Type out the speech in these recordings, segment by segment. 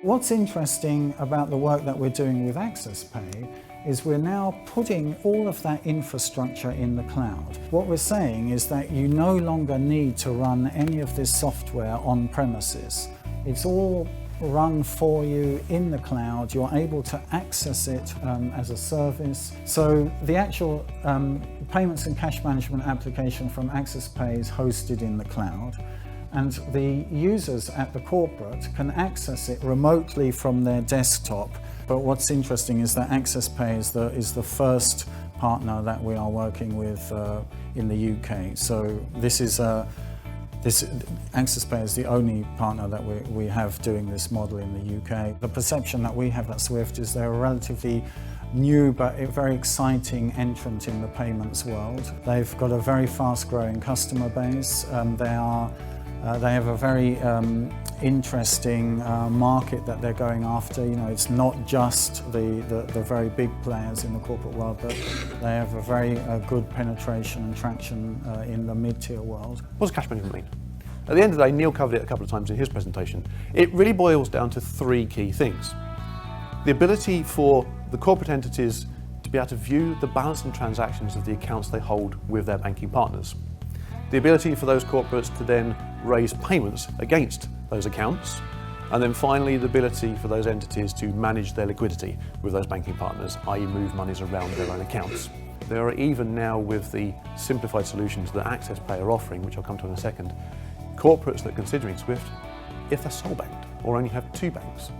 What's interesting about the work that we're doing with AccessPay is we're now putting all of that infrastructure in the cloud. What we're saying is that you no longer need to run any of this software on premises. It's all run for you in the cloud. You're able to access it as a service. So the actual payments and cash management application from AccessPay is hosted in the cloud, and the users at the corporate can access it remotely from their desktop. But what's interesting is that AccessPay is the first partner that we are working with in the UK. So AccessPay is the only partner that we have doing this model in the UK. The perception that we have at Swift is they're a relatively new but a very exciting entrant in the payments world. They've got a very fast-growing customer base. They have a very interesting market that they're going after. You know, it's not just the very big players in the corporate world, but they have a very good penetration and traction in the mid-tier world. What does cash management mean? At the end of the day, Neil covered it a couple of times in his presentation. It really boils down to three key things. The ability for the corporate entities to be able to view the balance and transactions of the accounts they hold with their banking partners. The ability for those corporates to then raise payments against those accounts. And then finally, the ability for those entities to manage their liquidity with those banking partners, i.e. move monies around their own accounts. There are even now, with the simplified solutions that AccessPay are offering, which I'll come to in a second, corporates that are considering Swift if they're sole banked or only have two banks.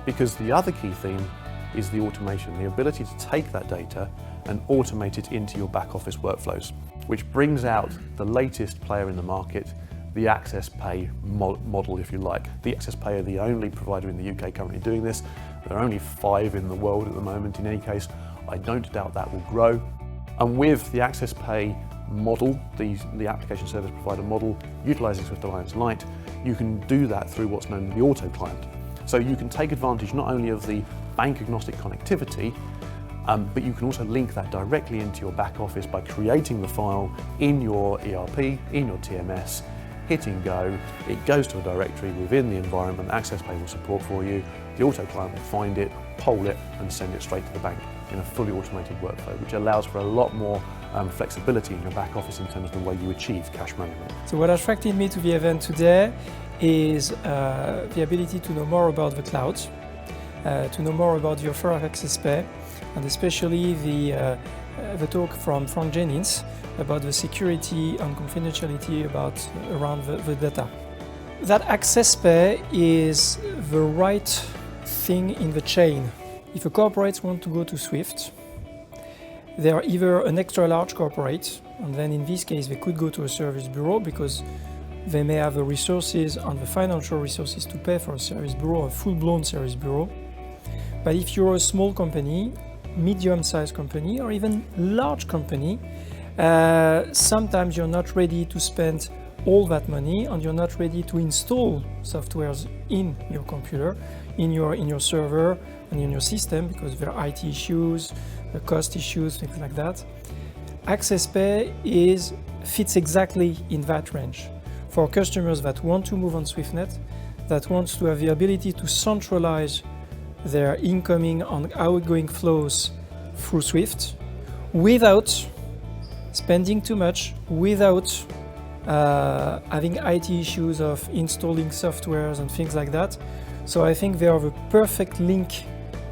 Because the other key theme is the automation, the ability to take that data and automate it into your back office workflows, which brings out the latest player in the market, the AccessPay model, if you like. The AccessPay are the only provider in the UK currently doing this. There are only 5 in the world at the moment. In any case, I don't doubt that will grow. And with the AccessPay model, the application service provider model, utilising Swift Alliance Lite, you can do that through what's known as the auto client. So you can take advantage not only of the bank agnostic connectivity, but you can also link that directly into your back office by creating the file in your ERP, in your TMS, hitting go, it goes to a directory within the environment AccessPay will support for you. The auto client will find it, poll it, and send it straight to the bank in a fully automated workflow, which allows for a lot more flexibility in your back office in terms of the way you achieve cash management. So what attracted me to the event today is the ability to know more about the cloud, to know more about the offer of AccessPay, and especially the talk from Frank Jennings about the security and confidentiality around the data. That AccessPay is the right thing in the chain. If the corporates want to go to Swift, they are either an extra large corporate, and then in this case they could go to a service bureau because they may have the resources and the financial resources to pay for a service bureau, a full-blown service bureau. But if you're a small company, medium-sized company, or even large company, sometimes you're not ready to spend all that money and you're not ready to install softwares in your computer, in your server and in your system because there are IT issues, cost issues, things like that. AccessPay fits exactly in that range for customers that want to move on SwiftNet, that wants to have the ability to centralize their incoming and outgoing flows through Swift without spending too much, without having IT issues of installing softwares and things like that. So I think they are the perfect link,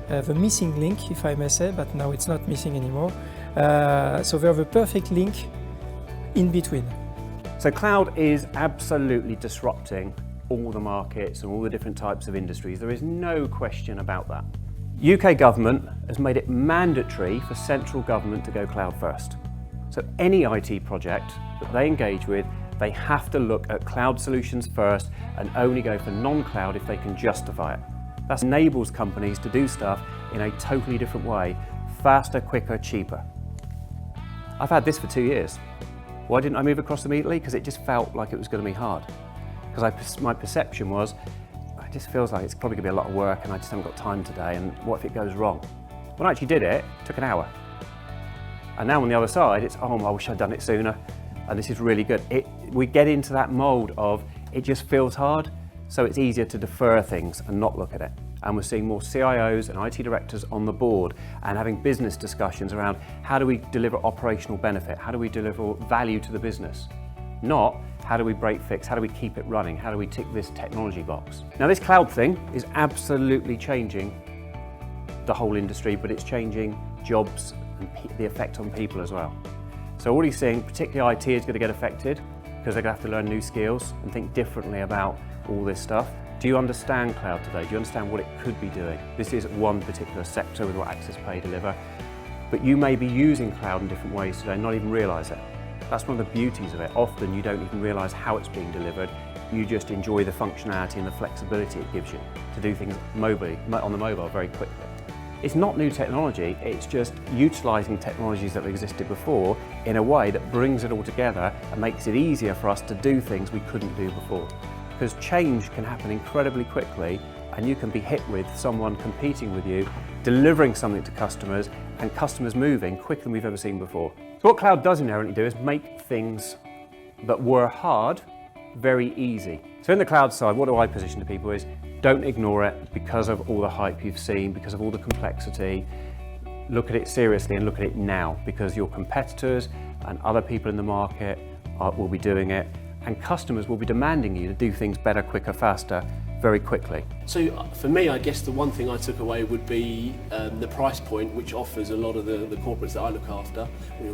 the missing link, if I may say, but now it's not missing anymore. So they are the perfect link in between. So cloud is absolutely disrupting all the markets and all the different types of industries. There is no question about that. UK government has made it mandatory for central government to go cloud first. So any IT project that they engage with, they have to look at cloud solutions first and only go for non-cloud if they can justify it. That enables companies to do stuff in a totally different way, faster, quicker, cheaper. I've had this for 2 years. Why didn't I move across immediately? Because it just felt like it was going to be hard. Because my perception was, it just feels like it's probably going to be a lot of work and I just haven't got time today, and what if it goes wrong? When I actually did it, it took an hour. And now on the other side, it's, oh, I wish I'd done it sooner, and this is really good. We get into that mold of, it just feels hard. so it's easier to defer things and not look at it. And we're seeing more CIOs and IT directors on the board and having business discussions around how do we deliver operational benefit, how do we deliver value to the business, not how do we break fix, how do we keep it running, how do we tick this technology box. Now this cloud thing is absolutely changing the whole industry, but it's changing jobs and the effect on people as well. So already seeing particularly IT is going to get affected because they're going to have to learn new skills and think differently about all this stuff. Do you understand cloud today? Do you understand what it could be doing? This is one particular sector with what AccessPay deliver, but you may be using cloud in different ways today and not even realise it. That's one of the beauties of it. Often you don't even realise how it's being delivered. You just enjoy the functionality and the flexibility it gives you to do things on the mobile very quickly. It's not new technology, it's just utilising technologies that existed before in a way that brings it all together and makes it easier for us to do things we couldn't do before. Because change can happen incredibly quickly and you can be hit with someone competing with you, delivering something to customers and customers moving quicker than we've ever seen before. So what cloud does inherently do is make things that were hard very easy. So in the cloud side, what do I position to people is don't ignore it because of all the hype you've seen, because of all the complexity. Look at it seriously and look at it now because your competitors and other people in the market will be doing it and customers will be demanding you to do things better, quicker, faster, very quickly. So for me, I guess the one thing I took away would be the price point, which offers a lot of the corporates that I look after,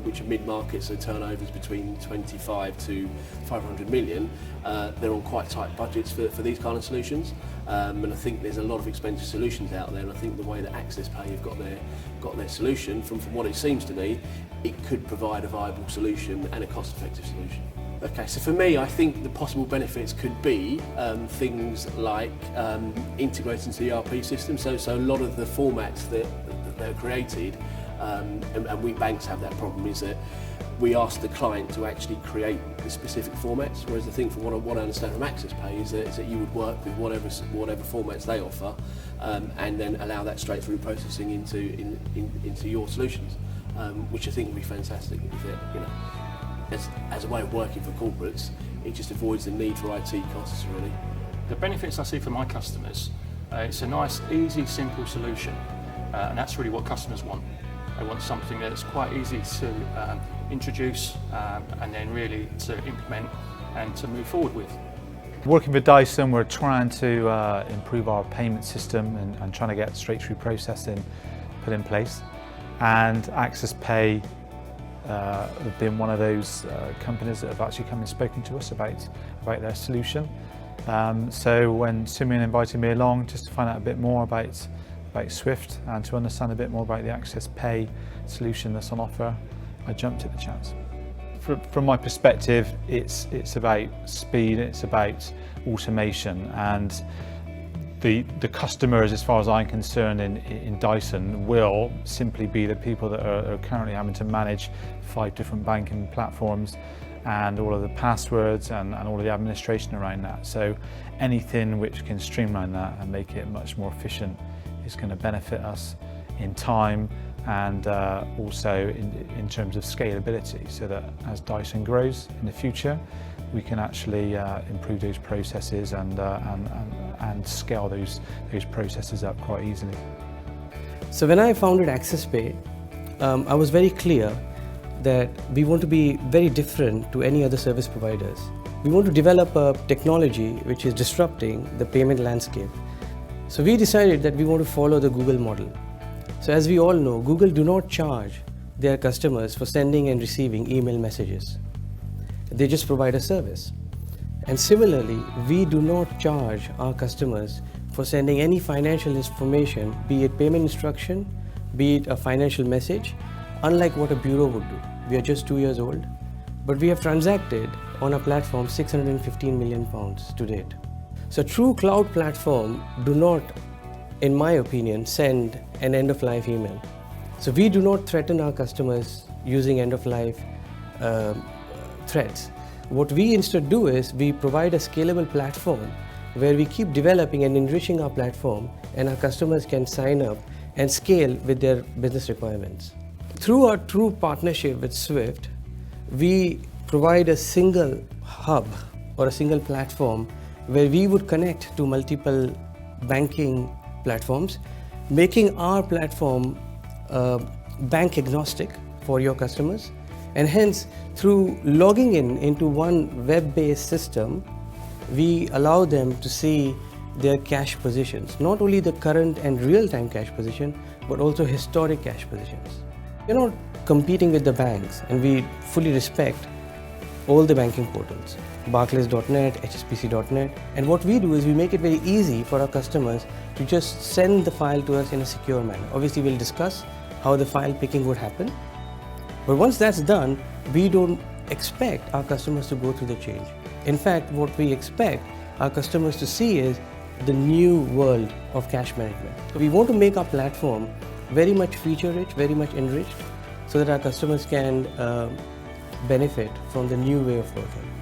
which are mid-market, so turnovers between 25 to 500 million. They're on quite tight budgets for these kind of solutions, and I think there's a lot of expensive solutions out there. And I think the way that AccessPay have got their solution, from what it seems to me, it could provide a viable solution and a cost-effective solution. Okay, so for me, I think the possible benefits could be things like integrating into the ERP system. So a lot of the formats that they're created, and we banks have that problem, is that we ask the client to actually create the specific formats. Whereas I think from what I understand from AccessPay is that you would work with whatever formats they offer, and then allow that straight through processing into your solutions, which I think would be fantastic. If it, as a way of working for corporates, it just avoids the need for IT costs, really. The benefits I see for my customers, it's a nice, easy, simple solution, and that's really what customers want. They want something that's quite easy to introduce and then really to implement and to move forward with. Working with Dyson, we're trying to improve our payment system and trying to get straight-through processing put in place. And AccessPay have been one of those companies that have actually come and spoken to us about their solution. So when Simeon invited me along just to find out a bit more about Swift and to understand a bit more about the AccessPay solution that's on offer, I jumped at the chance. From my perspective, it's about speed, it's about automation, and the customers, as far as I'm concerned, in Dyson will simply be the people that are currently having to manage 5 different banking platforms and all of the passwords and all of the administration around that. So anything which can streamline that and make it much more efficient is going to benefit us in time and also in terms of scalability, so that as Dyson grows in the future, we can actually improve those processes and scale those processes up quite easily. So when I founded AccessPay, I was very clear that we want to be very different to any other service providers. We want to develop a technology which is disrupting the payment landscape. So we decided that we want to follow the Google model. So as we all know, Google do not charge their customers for sending and receiving email messages. They just provide a service. And similarly, we do not charge our customers for sending any financial information, be it payment instruction, be it a financial message, unlike what a bureau would do. We are just 2 years old, but we have transacted on our platform £615 million to date. So true cloud platform do not, in my opinion, send an end-of-life email. So we do not threaten our customers using end-of-life threats. What we instead do is we provide a scalable platform where we keep developing and enriching our platform, and our customers can sign up and scale with their business requirements. Through our true partnership with Swift, we provide a single hub or a single platform where we would connect to multiple banking platforms, making our platform bank agnostic for your customers, and hence through logging into one web-based system, we allow them to see their cash positions, not only the current and real-time cash position, but also historic cash positions. We're not competing with the banks, and we fully respect all the banking portals, Barclays.net, HSBC.net, and what we do is we make it very easy for our customers to just send the file to us in a secure manner. Obviously, we'll discuss how the file picking would happen, but once that's done, we don't expect our customers to go through the change. In fact, what we expect our customers to see is the new world of cash management. So we want to make our platform very much feature-rich, very much enriched, so that our customers can benefit from the new way of working.